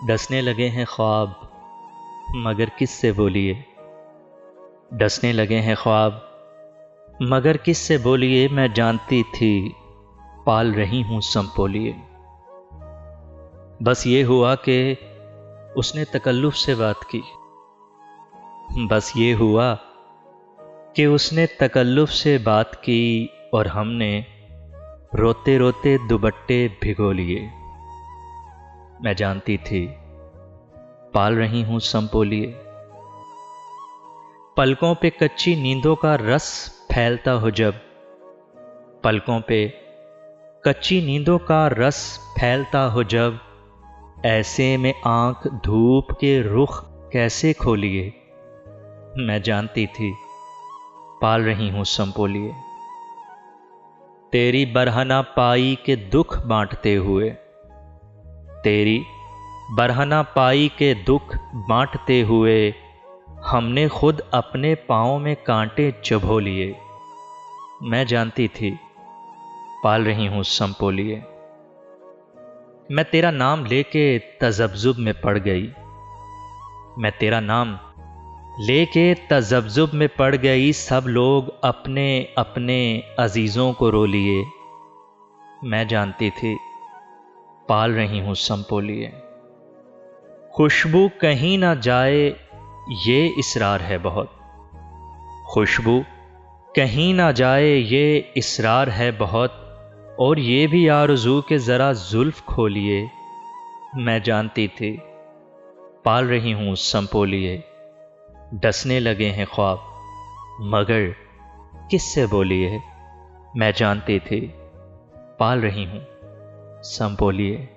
डसने लगे हैं ख्वाब, मगर किससे बोलिए। डसने लगे हैं ख्वाब, मगर किससे बोलिए। मैं जानती थी पाल रही हूं संपोलिए। बस ये हुआ कि उसने तकल्लुफ से बात की। बस ये हुआ कि उसने तकल्लुफ से बात की और हमने रोते रोते दुपट्टे भिगो लिए। मैं जानती थी पाल रही हूं संपोलिए। पलकों पे कच्ची नींदों का रस फैलता हो जब, पलकों पे कच्ची नींदों का रस फैलता हो जब, ऐसे में आंख धूप के रुख कैसे खोलिए। मैं जानती थी पाल रही हूं संपोलिए। तेरी बरहना पाई के दुख बांटते हुए, तेरी बरहना पाई के दुख बांटते हुए, हमने खुद अपने पांवों में कांटे चुभो लिए। मैं जानती थी पाल रही हूं संपोलिए। मैं तेरा नाम लेके तजब्जुब में पड़ गई। मैं तेरा नाम लेके तजब्जुब में पड़ गई। सब लोग अपने अपने अजीजों को रो लिए। मैं जानती थी पाल रही हूं संपोलिए। खुशबू कहीं ना जाए ये इसरार है बहुत, खुशबू कहीं ना जाए ये इसरार है बहुत, और ये भी आरज़ू के ज़रा जुल्फ खोलिए। मैं जानती थी पाल रही हूं संपोलिए। डसने लगे हैं ख्वाब, मगर किससे बोलिए। मैं जानती थी पाल रही हूं संपोलिए।